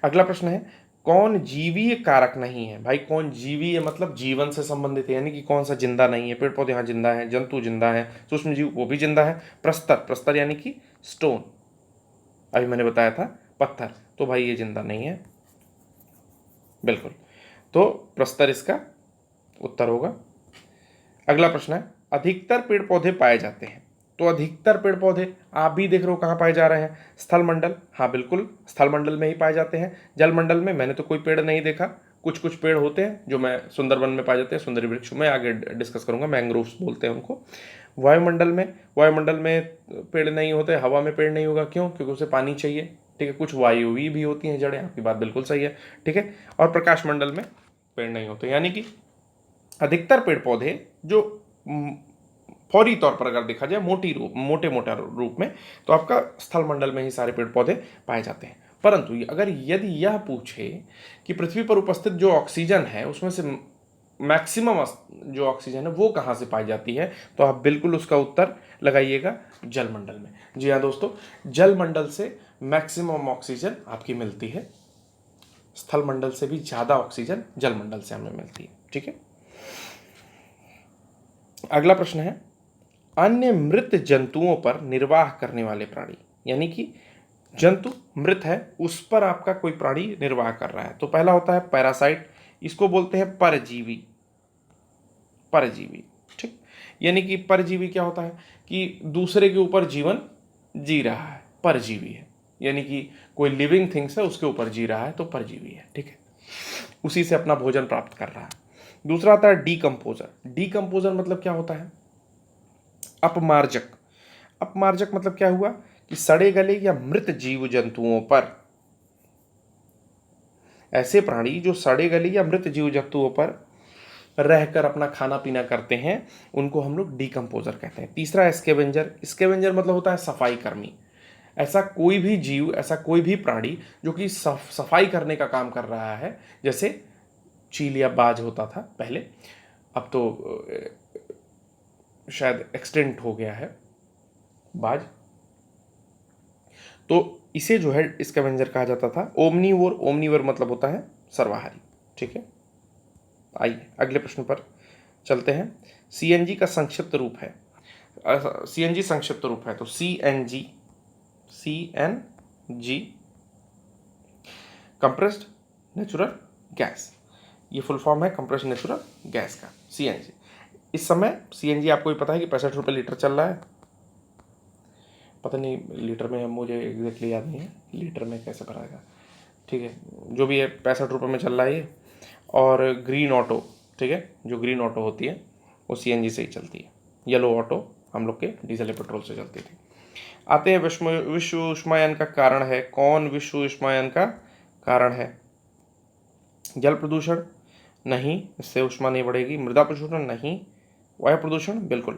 अगला प्रश्न है, कौन जीवीय कारक नहीं है। भाई कौन जीवीय मतलब जीवन से संबंधित है, यानी कि कौन सा जिंदा नहीं है। पेड़ पौधे यहाँ जिंदा है, जंतु जिंदा है, सूक्ष्म जीव वो भी जिंदा है। प्रस्तर, प्रस्तर यानी कि स्टोन, अभी मैंने बताया था पत्थर, तो भाई ये जिंदा नहीं है बिल्कुल, तो प्रस्तर इसका उत्तर होगा। अगला प्रश्न है, अधिकतर पेड़ पौधे पाए जाते हैं। तो अधिकतर पेड़ पौधे आप भी देख रहे हो कहाँ पाए जा रहे हैं, स्थल मंडल, हाँ बिल्कुल स्थल मंडल में ही पाए जाते हैं। जल मंडल में मैंने तो कोई पेड़ नहीं देखा, कुछ कुछ पेड़ होते हैं जो मैं सुंदरवन में पाए जाते हैं, सुंदरी वृक्ष में आगे डिस्कस करूंगा, मैंग्रोव्स बोलते हैं उनको। वायुमंडल में पेड़ नहीं होते, हवा में पेड़ नहीं होगा, क्यों, क्योंकि उसे पानी चाहिए, ठीक है। कुछ वायुवी भी होती हैं जड़ें, आपकी बात बिल्कुल सही है, ठीक है। और प्रकाश मंडल में पेड़ नहीं होते, यानी कि अधिकतर पेड़ पौधे जो फौरी तौर पर अगर देखा जाए मोटे रूप में, तो आपका स्थल मंडल में ही सारे पेड़ पौधे पाए जाते हैं। परंतु अगर यदि यह पूछे कि पृथ्वी पर उपस्थित जो ऑक्सीजन है उसमें से मैक्सिमम जो ऑक्सीजन है वो कहाँ से पाई जाती है, तो आप बिल्कुल उसका उत्तर लगाइएगा जलमंडल में। जी हाँ दोस्तों, जलमंडल से मैक्सिमम ऑक्सीजन आपकी मिलती है, स्थल मंडल से भी ज्यादा ऑक्सीजन जलमंडल से हमें मिलती है, ठीक है। अगला प्रश्न है, अन्य मृत जंतुओं पर निर्वाह करने वाले प्राणी, यानी कि जंतु मृत है उस पर आपका कोई प्राणी निर्वाह कर रहा है। तो पहला होता है पैरासाइट, इसको बोलते हैं परजीवी, परजीवी, ठीक। यानी कि परजीवी क्या होता है कि दूसरे के ऊपर जीवन जी रहा है, परजीवी है, यानी कि कोई लिविंग थिंग्स है उसके ऊपर जी रहा है, तो परजीवी है, ठीक है, उसी से अपना भोजन प्राप्त कर रहा है। दूसरा आता है डीकंपोजर। डीकंपोजर मतलब क्या होता है, अपमार्जक। अपमार्जक मतलब क्या हुआ कि सड़े गले या मृत जीव जंतुओं पर, ऐसे प्राणी जो सड़े गले या मृत जीव जंतुओं पर रहकर अपना खाना पीना करते हैं उनको हम लोग डीकंपोजर कहते हैं। तीसरा स्कैवेंजर। स्कैवेंजर मतलब होता है सफाई कर्मी। ऐसा कोई भी जीव, ऐसा कोई भी प्राणी जो कि सफाई करने का काम कर रहा है, जैसे चील या बाज होता था पहले, अब तो शायद एक्सटेंट हो गया है बाज, तो इसे जो है स्कैवेंजर कहा जाता था। ओमनीवोर, ओमनीवोर मतलब होता है सर्वाहारी, ठीक है। आइए अगले प्रश्न पर चलते हैं। सीएनजी का संक्षिप्त रूप है, सीएनजी संक्षिप्त रूप है, तो CNG, CNG compressed natural gas, ये फुल फॉर्म है कंप्रेस्ड नेचुरल गैस का, सीएनजी। इस समय सीएनजी आपको भी पता है कि 65 रुपये लीटर चल रहा है, पता नहीं लीटर में, मुझे एग्जैक्टली याद नहीं है लीटर में कैसे भराएगा, ठीक है, जो भी है 65 रुपये में चल रहा है ये। और ग्रीन ऑटो, ठीक है, जो ग्रीन ऑटो होती है वो सीएनजी से ही चलती है, येलो ऑटो हम लोग के डीजल या पेट्रोल से चलती थी। आते हैं विश्व उष्मायन का कारण है। कौन विश्व उष्मायन का कारण है, जल प्रदूषण नहीं, इससे उष्मा नहीं बढ़ेगी। मृदा प्रदूषण नहीं। वायु प्रदूषण बिल्कुल,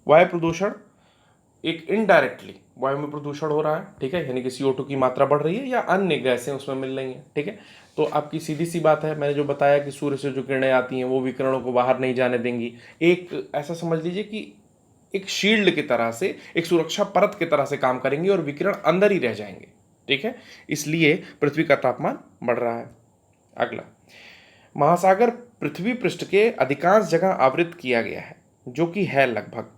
वायु प्रदूषण एक इनडायरेक्टली वायु में प्रदूषण हो रहा है, ठीक है, यानी कि CO2 की मात्रा बढ़ रही है या अन्य गैसें उसमें मिल रही हैं, ठीक है। तो आपकी सीधी सी बात है, मैंने जो बताया कि सूर्य से जो किरणें आती हैं वो विकिरणों को बाहर नहीं जाने देंगी। एक ऐसा समझ लीजिए कि एक शील्ड की तरह से, एक सुरक्षा परत की तरह से काम करेंगी और विकिरण अंदर ही रह जाएंगे, ठीक है, इसलिए पृथ्वी का तापमान बढ़ रहा है। अगला, महासागर पृथ्वी पृष्ठ के अधिकांश जगह आवृत किया गया है, जो कि है लगभग,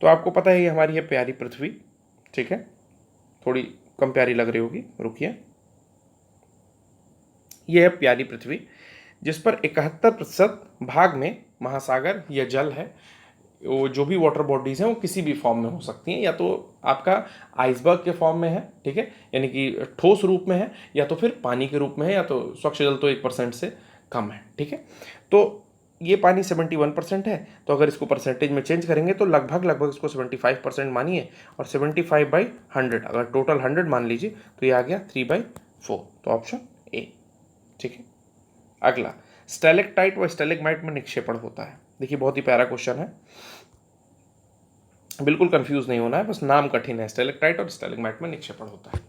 तो आपको पता है ये हमारी है प्यारी पृथ्वी, ठीक है, थोड़ी कम प्यारी लग रही होगी, रुकिए, यह है प्यारी पृथ्वी जिस पर 71% भाग में महासागर या जल है। वो जो भी वाटर बॉडीज हैं वो किसी भी फॉर्म में हो सकती हैं, या तो आपका आइसबर्ग के फॉर्म में है, ठीक है, यानी कि ठोस रूप में है, या तो फिर पानी के रूप में है, या तो स्वच्छ जल तो 1% से कम है, ठीक है। तो ये पानी 71% है, तो अगर इसको परसेंटेज में चेंज करेंगे तो लगभग लगभग इसको 75% मानिए, और 75/100, अगर टोटल 100 मान लीजिए तो ये आ गया 3/4, तो ऑप्शन ए, ठीक है। अगला, स्टेलेक्टाइट व स्टेलेग्माइट में निक्षेपण होता है। देखिए बहुत ही प्यारा क्वेश्चन है। बिल्कुल कंफ्यूज नहीं होना है, बस नाम कठिन है। स्टैलेक्टाइट और स्टैलेग्माइट में निक्षेपण होता है।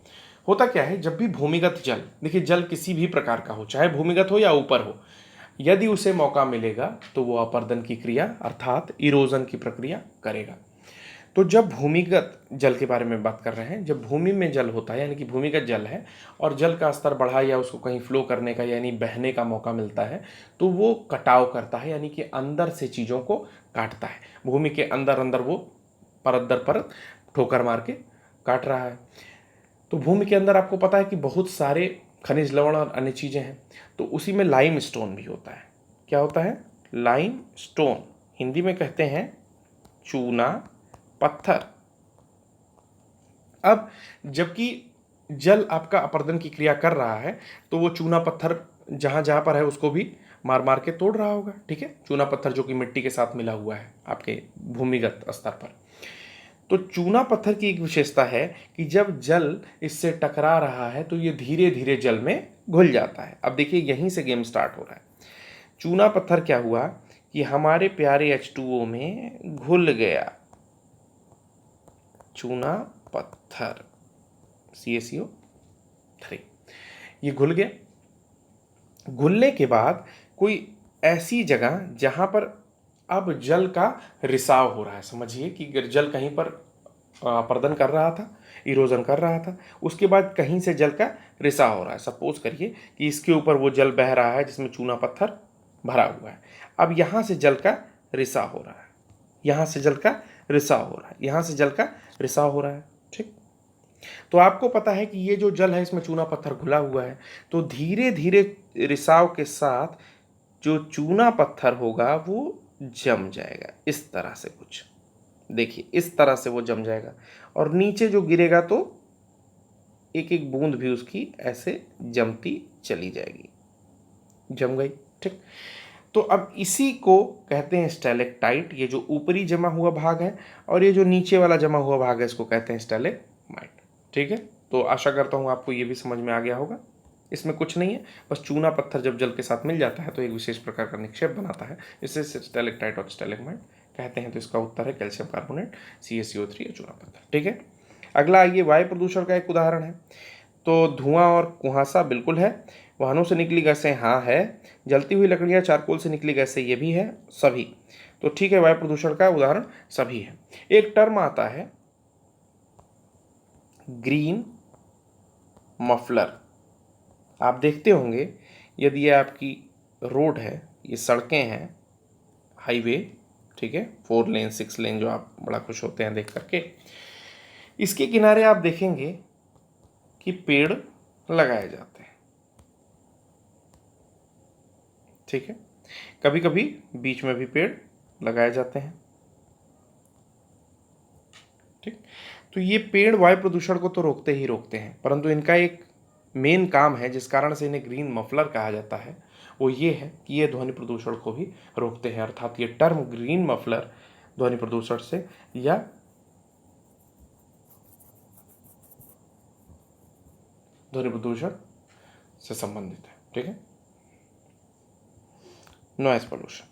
होता क्या है, जब भी भूमिगत जल, देखिए जल किसी भी प्रकार का हो, चाहे भूमिगत हो या ऊपर हो, यदि उसे मौका मिलेगा तो वो अपर्दन की क्रिया अर्थात इरोजन की प्रक्रिया करेगा। तो जब भूमिगत जल के बारे में बात कर रहे हैं, जब भूमि में जल होता है यानी कि भूमिगत जल है और जल का स्तर बढ़ा या उसको कहीं फ्लो करने का यानी बहने का मौका मिलता है, तो वो कटाव करता है यानी कि अंदर से चीज़ों को काटता है। भूमि के अंदर अंदर वो परत दर परत ठोकर मार के काट रहा है। तो भूमि के अंदर आपको पता है कि बहुत सारे खनिज लवण और अन्य चीज़ें हैं, तो उसी में लाइम स्टोन भी होता है। क्या होता है? लाइम स्टोन, हिंदी में कहते हैं चूना पत्थर। अब जबकि जल आपका अपर्दन की क्रिया कर रहा है, तो वो चूना पत्थर जहां जहां पर है उसको भी मार मार के तोड़ रहा होगा। ठीक है, चूना पत्थर जो कि मिट्टी के साथ मिला हुआ है आपके भूमिगत स्तर पर। तो चूना पत्थर की एक विशेषता है कि जब जल इससे टकरा रहा है तो ये धीरे धीरे जल में घुल जाता है। अब देखिए यहीं से गेम स्टार्ट हो रहा है। चूना पत्थर क्या हुआ कि हमारे प्यारे H2O में घुल गया। चूना पत्थर CaCO3 ये घुल गया। घुलने के बाद कोई ऐसी जगह जहां पर अब जल का रिसाव हो रहा है, समझिए कि जल कहीं पर अपर्दन कर रहा था, इरोजन कर रहा था, उसके बाद कहीं से जल का रिसाव हो रहा है। सपोज करिए कि इसके ऊपर वो जल बह रहा है जिसमें चूना पत्थर भरा हुआ है। अब यहां से जल का रिसाव हो रहा है, यहां से जल का रिसाव हो रहा है, यहां से जल का रिसाव हो रहा है। ठीक, तो आपको पता है कि ये जो जल है इसमें चूना पत्थर घुला हुआ है, तो धीरे धीरे रिसाव के साथ जो चूना पत्थर होगा वो जम जाएगा। इस तरह से कुछ देखिए, इस तरह से वो जम जाएगा और नीचे जो गिरेगा तो एक एक बूंद भी उसकी ऐसे जमती चली जाएगी। जम गई। ठीक, तो अब इसी को कहते हैं स्टैलेक्टाइट। ये जो ऊपरी जमा हुआ भाग है और ये जो नीचे वाला जमा हुआ भाग है इसको कहते हैं स्टैलेग्माइट। ठीक है, तो आशा करता हूँ आपको ये भी समझ में आ गया होगा। इसमें कुछ नहीं है, बस चूना पत्थर जब जल के साथ मिल जाता है तो एक विशेष प्रकार का निक्षेप बनाता है, इसे स्टैलेक्टाइट और स्टैलेग्माइट कहते हैं। तो इसका उत्तर है कैल्शियम कार्बोनेट CaCO3 या चूना पत्थर। ठीक है, अगला आइए, वायु प्रदूषण का एक उदाहरण है। तो धुआं और कुहासा बिल्कुल है। वाहनों से निकली गैसें, हाँ है। जलती हुई लकड़ियाँ, चारकोल से निकली गैसें, ये भी है, सभी। तो ठीक है, वायु प्रदूषण का उदाहरण सभी है। एक टर्म आता है ग्रीन मफलर। आप देखते होंगे यदि ये आपकी रोड है, ये सड़कें हैं, हाईवे, ठीक है, 4 लेन 6 लेन जो आप बड़ा खुश होते हैं देख करके, इसके किनारे आप देखेंगे कि पेड़ लगाए जाते हैं। ठीक है, कभी कभी बीच में भी पेड़ लगाए जाते हैं। ठीक, तो ये पेड़ वायु प्रदूषण को तो रोकते ही रोकते हैं, परंतु इनका एक मेन काम है जिस कारण से इन्हें ग्रीन मफलर कहा जाता है, वो ये है कि ये ध्वनि प्रदूषण को भी रोकते हैं। अर्थात ये टर्म ग्रीन मफलर ध्वनि प्रदूषण से या ध्वनि प्रदूषण से संबंधित है। ठीक है, नॉइस पोल्यूशन,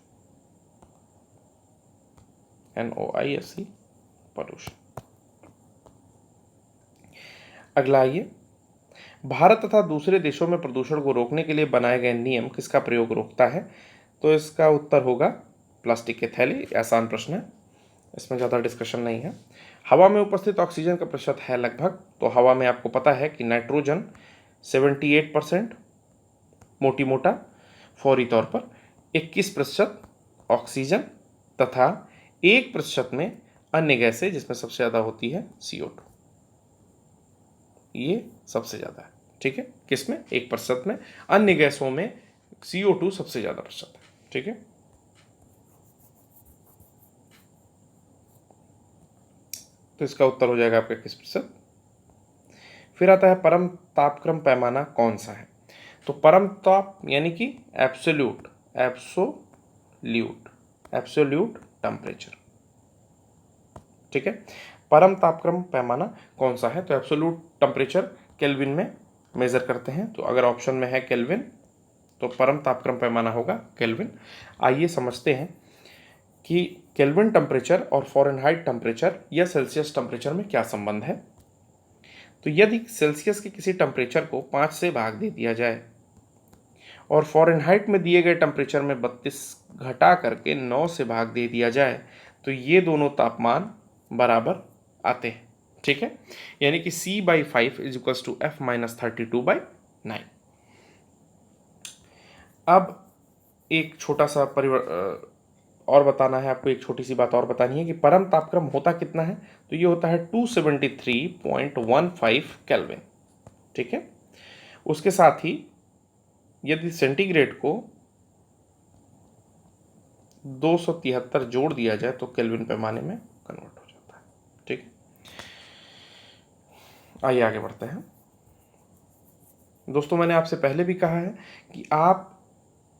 NOISE पोल्यूशन। अगला आइए, भारत तथा दूसरे देशों में प्रदूषण को रोकने के लिए बनाए गए नियम किसका प्रयोग रोकता है? तो इसका उत्तर होगा प्लास्टिक के थैले। आसान प्रश्न है, इसमें ज़्यादा डिस्कशन नहीं है। हवा में उपस्थित ऑक्सीजन का प्रतिशत है लगभग, तो हवा में आपको पता है कि नाइट्रोजन 78%, मोटी मोटा फौरी तौर पर 21% ऑक्सीजन तथा 1% में अन्य गैसें जिसमें सबसे ज़्यादा होती है CO2, ये सबसे ज़्यादा है। ठीक है, किसमें? 1% में। अन्य गैसों में CO2 सबसे ज़्यादा प्रतिशत है। ठीक है, तो इसका उत्तर हो जाएगा आपका 21%। फिर आता है परम तापक्रम पैमाना कौन सा है? तो परम ताप यानी कि एब्सोल्यूट एब्सोल्यूट टेम्परेचर। ठीक है, परम तापक्रम पैमाना कौन सा है? तो एब्सोल्यूट टेम्परेचर केल्विन में मेजर करते हैं। तो अगर ऑप्शन में है केल्विन तो परम तापक्रम पैमाना होगा केल्विन। आइए समझते हैं कि केल्विन टेम्परेचर और फ़ारेनहाइट टेम्परेचर या सेल्सियस टेम्परेचर में क्या संबंध है। तो यदि सेल्सियस के किसी टेम्परेचर को 5 से भाग दे दिया जाए और फ़ारेनहाइट में दिए गए टेम्परेचर में 32 घटा करके 9 से भाग दे दिया जाए तो ये दोनों तापमान बराबर आते हैं। ठीक है, यानी कि C/5 is equals to F-32/9। अब एक छोटा सा और बताना है आपको, एक छोटी सी बात और बतानी है कि परम तापक्रम होता कितना है। तो ये होता है 273.15 केल्विन। ठीक है, उसके साथ ही यदि सेंटीग्रेड को 273 जोड़ दिया जाए तो केल्विन पैमाने में कन्वर्ट हो जाता है। ठीक है, आइए आगे बढ़ते हैं। दोस्तों, मैंने आपसे पहले भी कहा है कि आप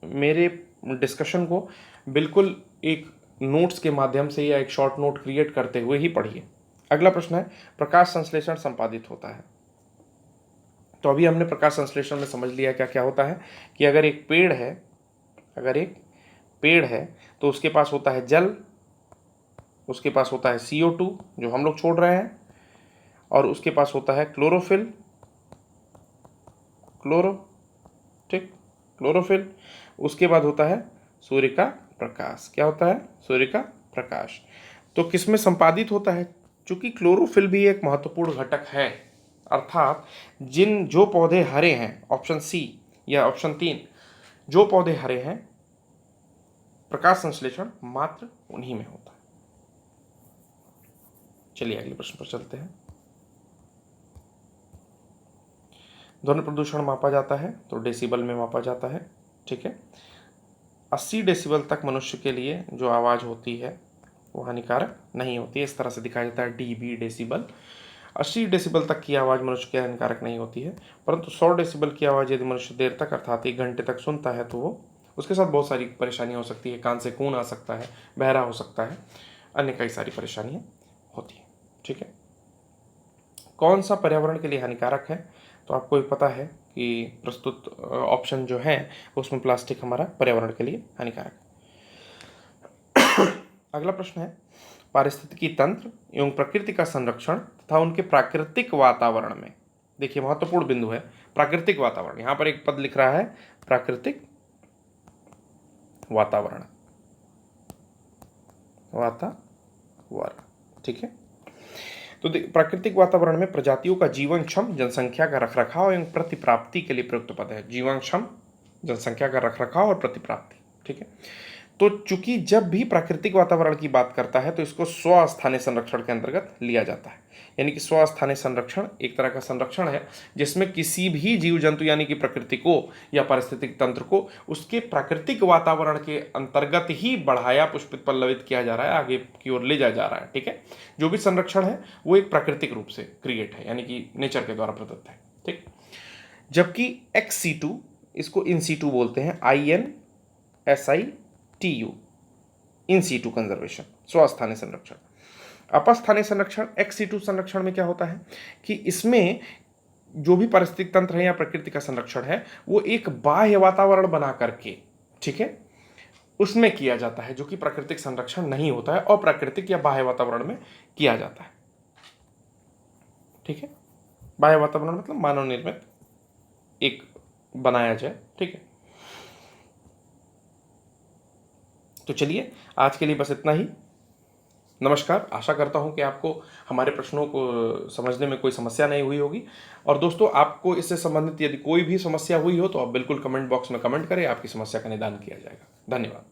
मेरे डिस्कशन को बिल्कुल एक नोट्स के माध्यम से या एक शॉर्ट नोट क्रिएट करते हुए ही पढ़िए। अगला प्रश्न है, प्रकाश संश्लेषण संपादित होता है। तो अभी हमने प्रकाश संश्लेषण में समझ लिया क्या क्या होता है कि अगर एक पेड़ है तो उसके पास होता है जल, उसके पास होता है CO2 जो हम लोग छोड़ रहे हैं, और उसके पास होता है क्लोरोफिल, क्लोरोफिल। उसके बाद होता है सूर्य का प्रकाश। क्या होता है? सूर्य का प्रकाश। तो किस में संपादित होता है? चूंकि क्लोरोफिल भी एक महत्वपूर्ण घटक है, अर्थात जो पौधे हरे हैं, ऑप्शन सी या ऑप्शन 3, जो पौधे हरे हैं प्रकाश संश्लेषण मात्र उन्हीं में होता है। चलिए अगले प्रश्न पर चलते हैं। ध्वनि प्रदूषण मापा जाता है तो डेसिबल में मापा जाता है। ठीक है, 80 डेसिबल तक मनुष्य के लिए जो आवाज़ होती है वो हानिकारक नहीं होती है। इस तरह से दिखाया जाता है dB डेसिबल। 80 डेसिबल तक की आवाज़ मनुष्य के हानिकारक नहीं होती है, परंतु 100 डेसिबल की आवाज़ यदि मनुष्य देर तक अर्थात 1 घंटे तक सुनता है तो वो उसके साथ बहुत सारी परेशानियाँ हो सकती है। कान से खून आ सकता है, बहरा हो सकता है, अन्य कई सारी परेशानियाँ होती हैं। ठीक है, कौन सा पर्यावरण के लिए हानिकारक है? तो आपको भी पता है कि प्रस्तुत ऑप्शन जो है उसमें प्लास्टिक हमारा पर्यावरण के लिए हानिकारक है। अगला प्रश्न है, पारिस्थितिकी तंत्र एवं प्रकृति का संरक्षण तथा उनके प्राकृतिक वातावरण में। देखिए महत्वपूर्ण बिंदु है प्राकृतिक वातावरण। यहां पर एक पद लिख रहा है प्राकृतिक वातावरण। ठीक है, तो प्राकृतिक वातावरण में प्रजातियों का जीवनक्षम जनसंख्या का रखरखाव एवं प्रतिप्राप्ति के लिए प्रयुक्त पद है। जीवनक्षम जनसंख्या का रखरखाव और प्रतिप्राप्ति। ठीक है, तो चूंकि जब भी प्राकृतिक वातावरण की बात करता है तो इसको स्वस्थानीय संरक्षण के अंतर्गत लिया जाता है। यानी कि स्वस्थानीय संरक्षण एक तरह का संरक्षण है जिसमें किसी भी जीव जंतु यानी कि प्रकृति को या पारिस्थितिक तंत्र को उसके प्राकृतिक वातावरण के अंतर्गत ही बढ़ाया, पुष्पित, पल्लवित किया जा रहा है, आगे की ओर ले जाया जा रहा है। ठीक है, जो भी संरक्षण है वो एक प्राकृतिक रूप से क्रिएट है, यानी कि नेचर के द्वारा प्रदत्त है। ठीक, जबकि ex-situ इसको इन सीटू बोलते हैं, INSITU, इन सीटू कंजर्वेशन, स्वस्थानीय संरक्षण। अपस्थानीय संरक्षण ex-situ संरक्षण में क्या होता है कि इसमें जो भी पारिस्थितिक तंत्र है या प्रकृति का संरक्षण है वो एक बाह्य वातावरण बना करके, ठीक है, उसमें किया जाता है, जो कि प्राकृतिक संरक्षण नहीं होता है, अप्राकृतिक या बाह्य वातावरण में किया जाता है। ठीक है, बाह्य वातावरण मतलब मानव निर्मित एक बनाया जाए। ठीक है, तो चलिए आज के लिए बस इतना ही। नमस्कार, आशा करता हूं कि आपको हमारे प्रश्नों को समझने में कोई समस्या नहीं हुई होगी। और दोस्तों, आपको इससे संबंधित यदि कोई भी समस्या हुई हो तो आप बिल्कुल कमेंट बॉक्स में कमेंट करें, आपकी समस्या का निदान किया जाएगा। धन्यवाद।